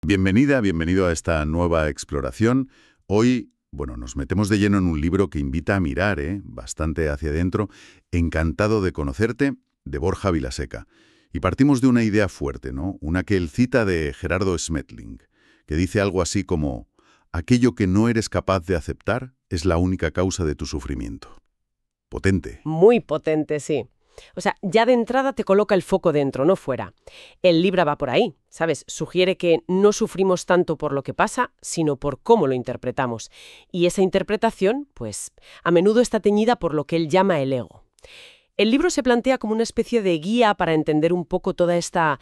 Bienvenido a esta nueva exploración. Hoy, nos metemos de lleno en un libro que invita a mirar, bastante hacia adentro. Encantado de conocerte, de Borja Vilaseca. Y partimos de una idea fuerte, ¿no? Una que él cita de Gerardo Smetling, que dice algo así como: aquello que no eres capaz de aceptar es la única causa de tu sufrimiento. Potente. Muy potente, sí. O sea, ya de entrada te coloca el foco dentro, no fuera. El libro va por ahí, ¿sabes? Sugiere que no sufrimos tanto por lo que pasa, sino por cómo lo interpretamos. Y esa interpretación, pues, a menudo está teñida por lo que él llama el ego. El libro se plantea como una especie de guía para entender un poco toda esta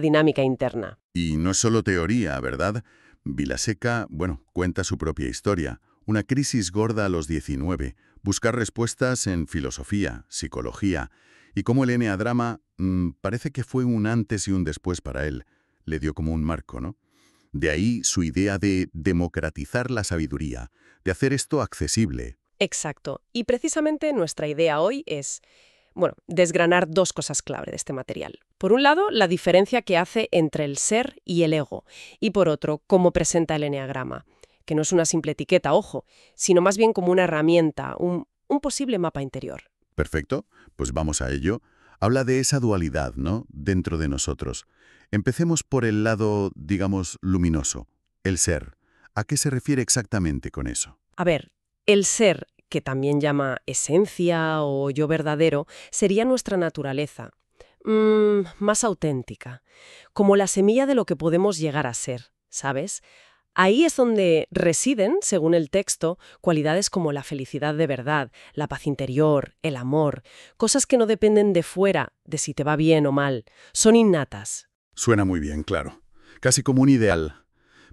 dinámica interna. Y no es solo teoría, ¿verdad? Vilaseca, cuenta su propia historia. Una crisis gorda a los 19, buscar respuestas en filosofía, psicología, y cómo el eneagrama parece que fue un antes y un después para él. Le dio como un marco, ¿no? De ahí su idea de democratizar la sabiduría, de hacer esto accesible. Exacto. Y precisamente nuestra idea hoy es, desgranar dos cosas clave de este material. Por un lado, la diferencia que hace entre el ser y el ego. Y por otro, cómo presenta el eneagrama, que no es una simple etiqueta, ojo, sino más bien como una herramienta, un posible mapa interior. Perfecto, pues vamos a ello. Habla de esa dualidad, ¿no?, dentro de nosotros. Empecemos por el lado, digamos, luminoso, el ser. ¿A qué se refiere exactamente con eso? A ver, el ser, que también llama esencia o yo verdadero, sería nuestra naturaleza. Más auténtica, como la semilla de lo que podemos llegar a ser, ¿sabes? Ahí es donde residen, según el texto, cualidades como la felicidad de verdad, la paz interior, el amor, cosas que no dependen de fuera, de si te va bien o mal, son innatas. Suena muy bien, claro. Casi como un ideal.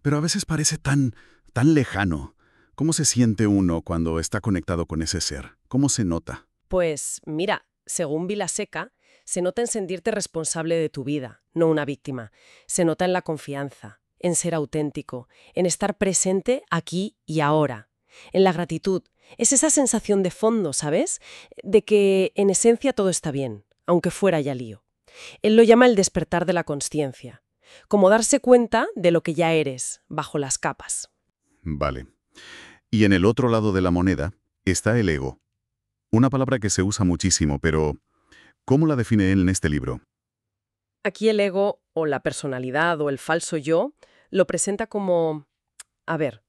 Pero a veces parece tan lejano. ¿Cómo se siente uno cuando está conectado con ese ser? ¿Cómo se nota? Pues mira, según Vilaseca, se nota en sentirte responsable de tu vida, no una víctima. Se nota en la confianza, en ser auténtico, en estar presente aquí y ahora, en la gratitud. Es esa sensación de fondo, ¿sabes? De que en esencia todo está bien, aunque fuera ya lío. Él lo llama el despertar de la consciencia, como darse cuenta de lo que ya eres, bajo las capas. Vale. Y en el otro lado de la moneda está el ego. Una palabra que se usa muchísimo, pero ¿cómo la define él en este libro? Aquí el ego, o la personalidad, o el falso yo, lo presenta como, a ver,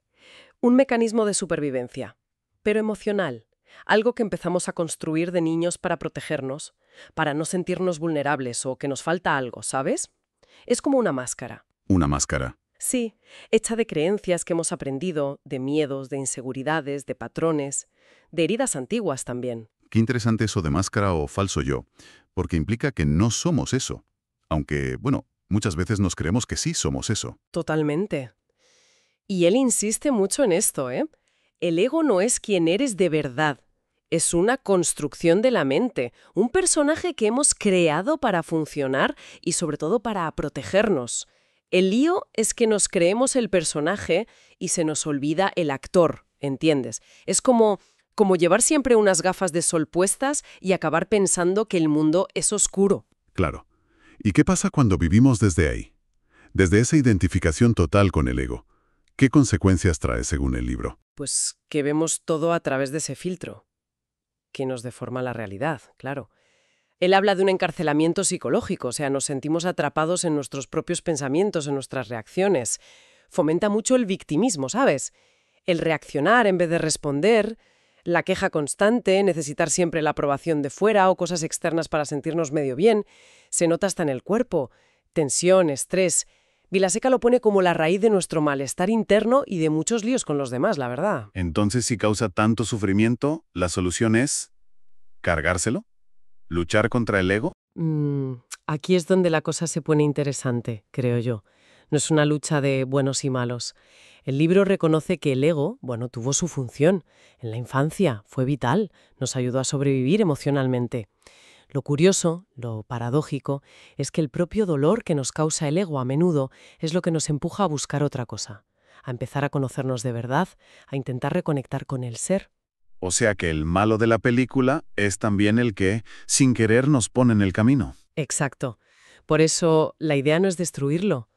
un mecanismo de supervivencia, pero emocional, algo que empezamos a construir de niños para protegernos, para no sentirnos vulnerables o que nos falta algo, ¿sabes? Es como una máscara. Una máscara. Sí, hecha de creencias que hemos aprendido, de miedos, de inseguridades, de patrones, de heridas antiguas también. Qué interesante eso de máscara o falso yo, porque implica que no somos eso. Aunque, muchas veces nos creemos que sí somos eso. Totalmente. Y él insiste mucho en esto, ¿eh? El ego no es quien eres de verdad. Es una construcción de la mente, un personaje que hemos creado para funcionar y sobre todo para protegernos. El lío es que nos creemos el personaje y se nos olvida el actor, ¿entiendes? Es como llevar siempre unas gafas de sol puestas y acabar pensando que el mundo es oscuro. Claro. ¿Y qué pasa cuando vivimos desde ahí? Desde esa identificación total con el ego. ¿Qué consecuencias trae según el libro? Pues que vemos todo a través de ese filtro, que nos deforma la realidad, claro. Él habla de un encarcelamiento psicológico, o sea, nos sentimos atrapados en nuestros propios pensamientos, en nuestras reacciones. Fomenta mucho el victimismo, ¿sabes? El reaccionar en vez de responder, la queja constante, necesitar siempre la aprobación de fuera o cosas externas para sentirnos medio bien. Se nota hasta en el cuerpo. Tensión, estrés. Vilaseca lo pone como la raíz de nuestro malestar interno y de muchos líos con los demás, la verdad. Entonces, si causa tanto sufrimiento, ¿la solución es cargárselo? ¿Luchar contra el ego? Aquí es donde la cosa se pone interesante, creo yo. No es una lucha de buenos y malos. El libro reconoce que el ego, tuvo su función. En la infancia fue vital, nos ayudó a sobrevivir emocionalmente. Lo curioso, lo paradójico, es que el propio dolor que nos causa el ego a menudo es lo que nos empuja a buscar otra cosa, a empezar a conocernos de verdad, a intentar reconectar con el ser. O sea que el malo de la película es también el que, sin querer, nos pone en el camino. Exacto. Por eso, la idea no es destruirlo.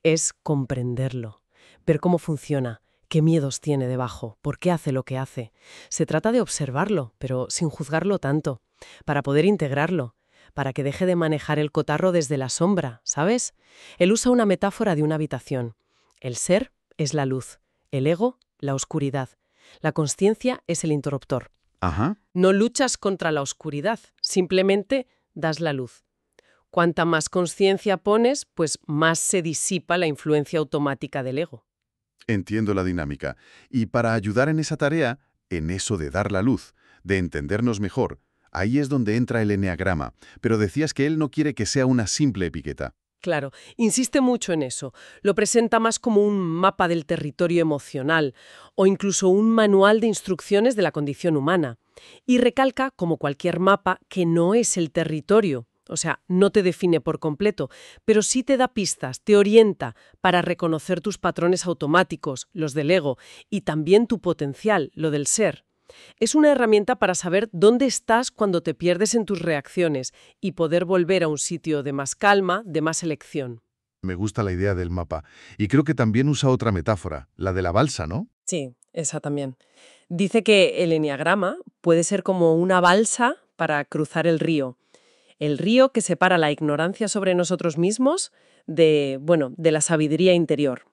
Es comprenderlo, ver cómo funciona, qué miedos tiene debajo, por qué hace lo que hace. Se trata de observarlo, pero sin juzgarlo tanto, para poder integrarlo, para que deje de manejar el cotarro desde la sombra, ¿sabes? Él usa una metáfora de una habitación. El ser es la luz, el ego, la oscuridad. La consciencia es el interruptor. Ajá. No luchas contra la oscuridad, simplemente das la luz. Cuanta más conciencia pones, pues más se disipa la influencia automática del ego. Entiendo la dinámica. Y para ayudar en esa tarea, en eso de dar la luz, de entendernos mejor, ahí es donde entra el eneagrama. Pero decías que él no quiere que sea una simple etiqueta. Claro, insiste mucho en eso. Lo presenta más como un mapa del territorio emocional o incluso un manual de instrucciones de la condición humana. Y recalca, como cualquier mapa, que no es el territorio. O sea, no te define por completo, pero sí te da pistas, te orienta para reconocer tus patrones automáticos, los del ego, y también tu potencial, lo del ser. Es una herramienta para saber dónde estás cuando te pierdes en tus reacciones y poder volver a un sitio de más calma, de más elección. Me gusta la idea del mapa. Y creo que también usa otra metáfora, la de la balsa, ¿no? Sí, esa también. Dice que el eneagrama puede ser como una balsa para cruzar el río. El río que separa la ignorancia sobre nosotros mismos de la sabiduría interior.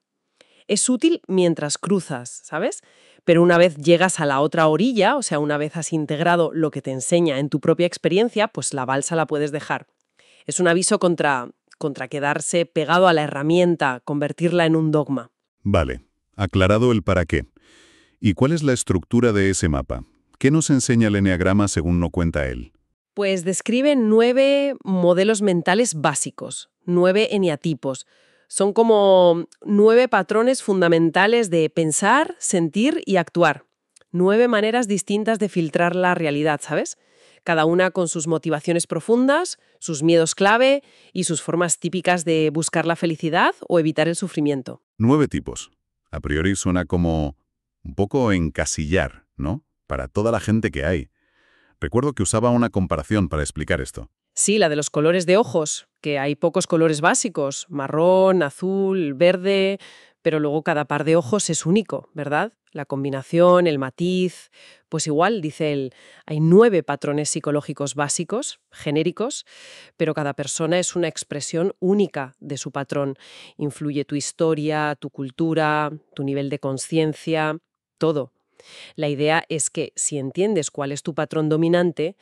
Es útil mientras cruzas, ¿sabes? Pero una vez llegas a la otra orilla, o sea, una vez has integrado lo que te enseña en tu propia experiencia, pues la balsa la puedes dejar. Es un aviso contra quedarse pegado a la herramienta, convertirla en un dogma. Vale, aclarado el para qué. ¿Y cuál es la estructura de ese mapa? ¿Qué nos enseña el eneagrama según no cuenta él? Pues describe 9 modelos mentales básicos, 9 eneatipos. Son como 9 patrones fundamentales de pensar, sentir y actuar. 9 maneras distintas de filtrar la realidad, ¿sabes? Cada una con sus motivaciones profundas, sus miedos clave y sus formas típicas de buscar la felicidad o evitar el sufrimiento. 9 tipos. A priori suena como un poco encasillar, ¿no? Para toda la gente que hay. Recuerdo que usaba una comparación para explicar esto. Sí, la de los colores de ojos, que hay pocos colores básicos, marrón, azul, verde, pero luego cada par de ojos es único, ¿verdad? La combinación, el matiz, pues igual, dice él, hay 9 patrones psicológicos básicos, genéricos, pero cada persona es una expresión única de su patrón. Influye tu historia, tu cultura, tu nivel de conciencia, todo. La idea es que si entiendes cuál es tu patrón dominante,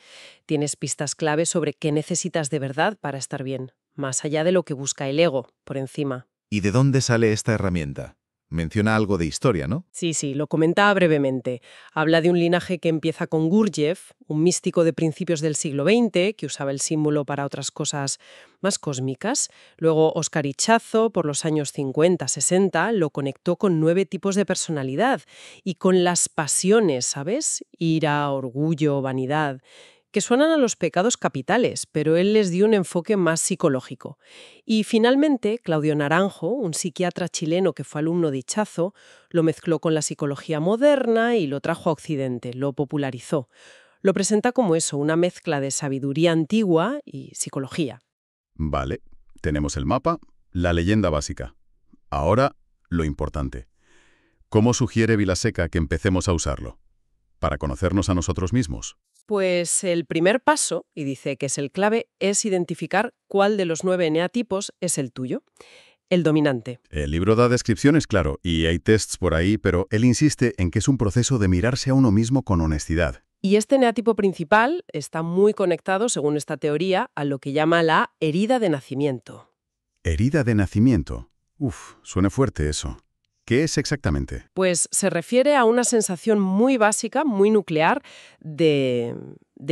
tienes pistas clave sobre qué necesitas de verdad para estar bien, más allá de lo que busca el ego por encima. ¿Y de dónde sale esta herramienta? Menciona algo de historia, ¿no? Sí, lo comenta brevemente. Habla de un linaje que empieza con Gurdjieff, un místico de principios del siglo XX, que usaba el símbolo para otras cosas más cósmicas. Luego Oscar Ichazo, por los años 50-60, lo conectó con 9 tipos de personalidad y con las pasiones, ¿sabes? Ira, orgullo, vanidad, que suenan a los pecados capitales, pero él les dio un enfoque más psicológico. Y finalmente, Claudio Naranjo, un psiquiatra chileno que fue alumno de Ichazo, lo mezcló con la psicología moderna y lo trajo a Occidente, lo popularizó. Lo presenta como eso, una mezcla de sabiduría antigua y psicología. Vale, tenemos el mapa, la leyenda básica. Ahora, lo importante. ¿Cómo sugiere Vilaseca que empecemos a usarlo? ¿Para conocernos a nosotros mismos? Pues el primer paso, y dice que es el clave, es identificar cuál de los 9 eneatipos es el tuyo, el dominante. El libro da descripciones, claro, y hay tests por ahí, pero él insiste en que es un proceso de mirarse a uno mismo con honestidad. Y este eneatipo principal está muy conectado, según esta teoría, a lo que llama la herida de nacimiento. Herida de nacimiento. Uf, suena fuerte eso. ¿Qué es exactamente? Pues se refiere a una sensación muy básica, muy nuclear, de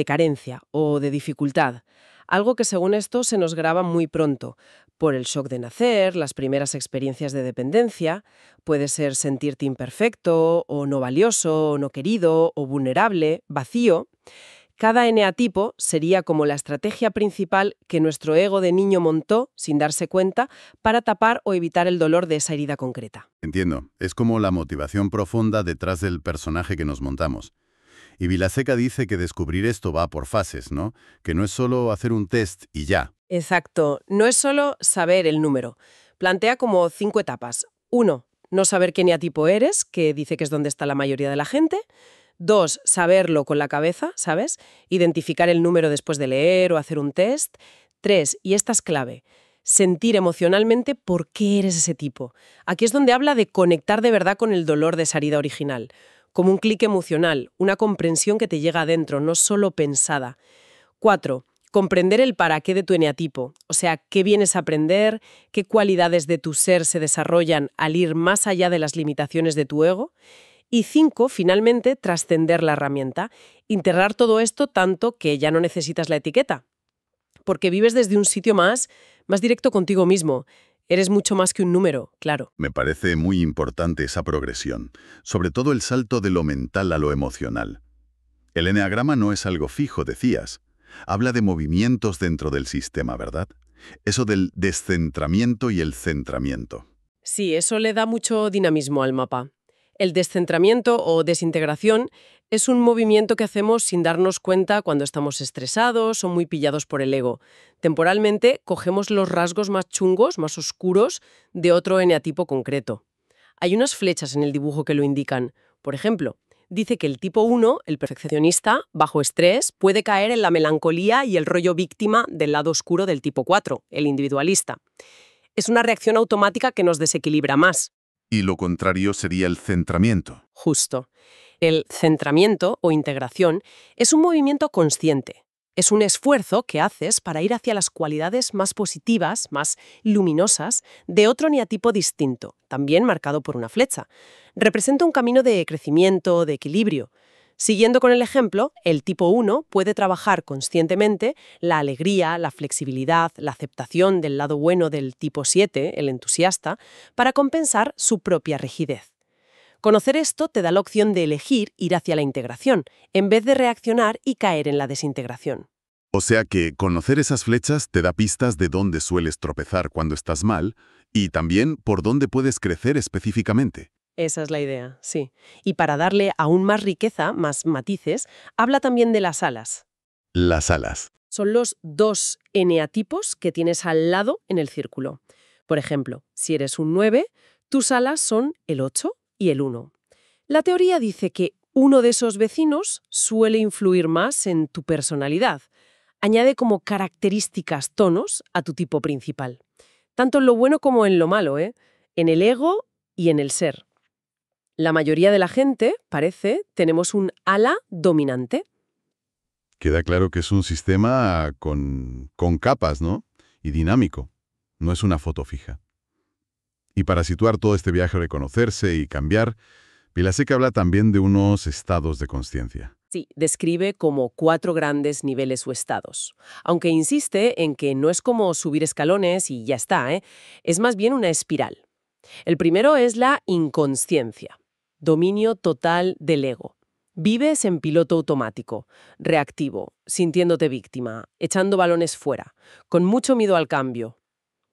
carencia o de dificultad. Algo que según esto se nos graba muy pronto, por el shock de nacer, las primeras experiencias de dependencia. Puede ser sentirte imperfecto, o no valioso, o no querido, o vulnerable, vacío. Cada eneatipo sería como la estrategia principal que nuestro ego de niño montó, sin darse cuenta, para tapar o evitar el dolor de esa herida concreta. Entiendo, es como la motivación profunda detrás del personaje que nos montamos. Y Vilaseca dice que descubrir esto va por fases, ¿no? Que no es solo hacer un test y ya. Exacto, no es solo saber el número. Plantea como 5 etapas. 1, no saber qué eneatipo eres, que dice que es donde está la mayoría de la gente. 2, saberlo con la cabeza, ¿sabes? Identificar el número después de leer o hacer un test. 3, y esta es clave, sentir emocionalmente por qué eres ese tipo. Aquí es donde habla de conectar de verdad con el dolor de esa herida original. Como un clic emocional, una comprensión que te llega adentro, no solo pensada. 4, comprender el para qué de tu eneatipo, o sea, qué vienes a aprender, qué cualidades de tu ser se desarrollan al ir más allá de las limitaciones de tu ego. Y 5, finalmente, trascender la herramienta, integrar todo esto tanto que ya no necesitas la etiqueta, porque vives desde un sitio más directo contigo mismo. Eres mucho más que un número, claro. Me parece muy importante esa progresión, sobre todo el salto de lo mental a lo emocional. El eneagrama no es algo fijo, decías. Habla de movimientos dentro del sistema, ¿verdad? Eso del descentramiento y el centramiento. Sí, eso le da mucho dinamismo al mapa. El descentramiento o desintegración es un movimiento que hacemos sin darnos cuenta cuando estamos estresados o muy pillados por el ego. Temporalmente, cogemos los rasgos más chungos, más oscuros, de otro eneatipo concreto. Hay unas flechas en el dibujo que lo indican. Por ejemplo, dice que el tipo 1, el perfeccionista, bajo estrés, puede caer en la melancolía y el rollo víctima del lado oscuro del tipo 4, el individualista. Es una reacción automática que nos desequilibra más. Y lo contrario sería el centramiento. Justo. El centramiento o integración es un movimiento consciente. Es un esfuerzo que haces para ir hacia las cualidades más positivas, más luminosas, de otro eneatipo distinto, también marcado por una flecha. Representa un camino de crecimiento, de equilibrio. Siguiendo con el ejemplo, el tipo 1 puede trabajar conscientemente la alegría, la flexibilidad, la aceptación del lado bueno del tipo 7, el entusiasta, para compensar su propia rigidez. Conocer esto te da la opción de elegir ir hacia la integración, en vez de reaccionar y caer en la desintegración. O sea que conocer esas flechas te da pistas de dónde sueles tropezar cuando estás mal y también por dónde puedes crecer específicamente. Esa es la idea, sí. Y para darle aún más riqueza, más matices, habla también de las alas. Las alas. Son los 2 eneatipos que tienes al lado en el círculo. Por ejemplo, si eres un 9, tus alas son el 8 y el 1. La teoría dice que uno de esos vecinos suele influir más en tu personalidad. Añade como características, tonos, a tu tipo principal. Tanto en lo bueno como en lo malo, ¿eh? En el ego y en el ser. La mayoría de la gente, parece, tenemos un ala dominante. Queda claro que es un sistema con capas, ¿no? Y dinámico. No es una foto fija. Y para situar todo este viaje a reconocerse y cambiar, Vilaseca habla también de unos estados de conciencia. Sí, describe como 4 grandes niveles o estados. Aunque insiste en que no es como subir escalones y ya está, ¿eh? Es más bien una espiral. El primero es la inconsciencia. Dominio total del ego. Vives en piloto automático, reactivo, sintiéndote víctima, echando balones fuera, con mucho miedo al cambio.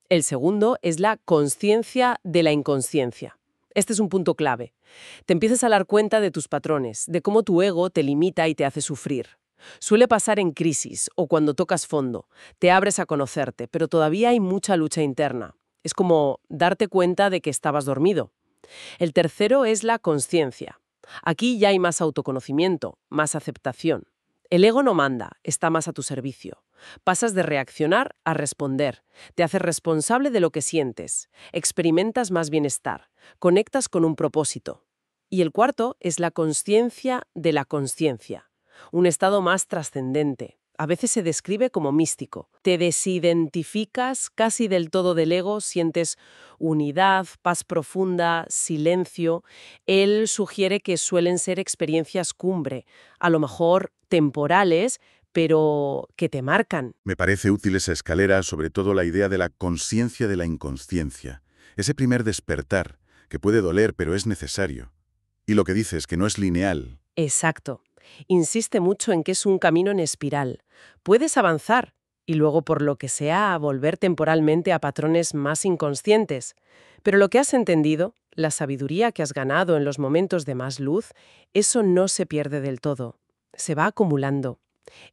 El segundo es la consciencia de la inconsciencia. Este es un punto clave. Te empiezas a dar cuenta de tus patrones, de cómo tu ego te limita y te hace sufrir. Suele pasar en crisis o cuando tocas fondo. Te abres a conocerte, pero todavía hay mucha lucha interna. Es como darte cuenta de que estabas dormido. El tercero es la consciencia. Aquí ya hay más autoconocimiento, más aceptación. El ego no manda, está más a tu servicio. Pasas de reaccionar a responder. Te haces responsable de lo que sientes. Experimentas más bienestar. Conectas con un propósito. Y el cuarto es la consciencia de la consciencia. Un estado más trascendente. A veces se describe como místico. Te desidentificas casi del todo del ego, sientes unidad, paz profunda, silencio. Él sugiere que suelen ser experiencias cumbre, a lo mejor temporales, pero que te marcan. Me parece útil esa escalera, sobre todo la idea de la conciencia de la inconsciencia. Ese primer despertar, que puede doler, pero es necesario. Y lo que dices, que no es lineal. Exacto. Insiste mucho en que es un camino en espiral. Puedes avanzar y luego, por lo que sea, volver temporalmente a patrones más inconscientes. Pero lo que has entendido, la sabiduría que has ganado en los momentos de más luz, eso no se pierde del todo. Se va acumulando.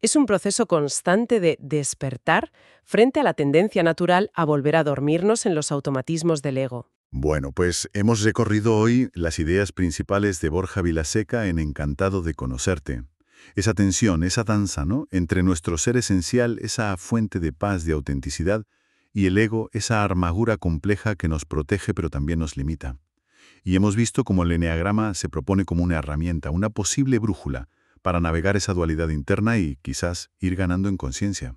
Es un proceso constante de despertar frente a la tendencia natural a volver a dormirnos en los automatismos del ego. Bueno, pues hemos recorrido hoy las ideas principales de Borja Vilaseca en Encantado de conocerte. Esa tensión, esa danza, ¿no?, entre nuestro ser esencial, esa fuente de paz, de autenticidad, y el ego, esa armadura compleja que nos protege pero también nos limita. Y hemos visto cómo el eneagrama se propone como una herramienta, una posible brújula, para navegar esa dualidad interna y quizás ir ganando en conciencia.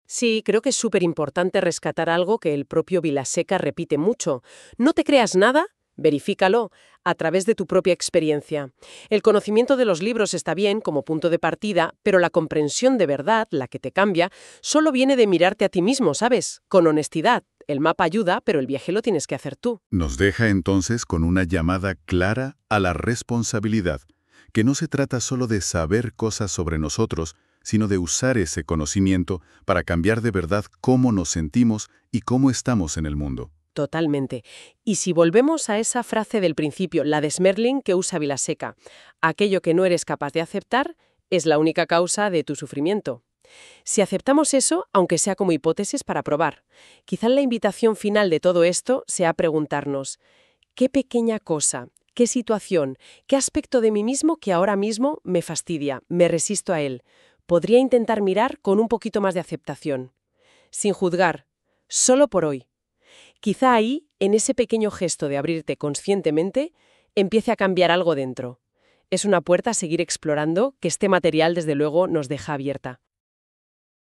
Sí, creo que es súper importante rescatar algo que el propio Vilaseca repite mucho. No te creas nada, verifícalo a través de tu propia experiencia. El conocimiento de los libros está bien como punto de partida, pero la comprensión de verdad, la que te cambia, solo viene de mirarte a ti mismo, ¿sabes? Con honestidad. El mapa ayuda, pero el viaje lo tienes que hacer tú. Nos deja entonces con una llamada clara a la responsabilidad, que no se trata solo de saber cosas sobre nosotros, sino de usar ese conocimiento para cambiar de verdad cómo nos sentimos y cómo estamos en el mundo. Totalmente. Y si volvemos a esa frase del principio, la de Smerling que usa Vilaseca, aquello que no eres capaz de aceptar es la única causa de tu sufrimiento. Si aceptamos eso, aunque sea como hipótesis para probar, quizá la invitación final de todo esto sea preguntarnos, ¿qué pequeña cosa, qué situación, qué aspecto de mí mismo que ahora mismo me fastidia, me resisto a él? Podría intentar mirar con un poquito más de aceptación, sin juzgar, solo por hoy. Quizá ahí, en ese pequeño gesto de abrirte conscientemente, empiece a cambiar algo dentro. Es una puerta a seguir explorando que este material, desde luego, nos deja abierta.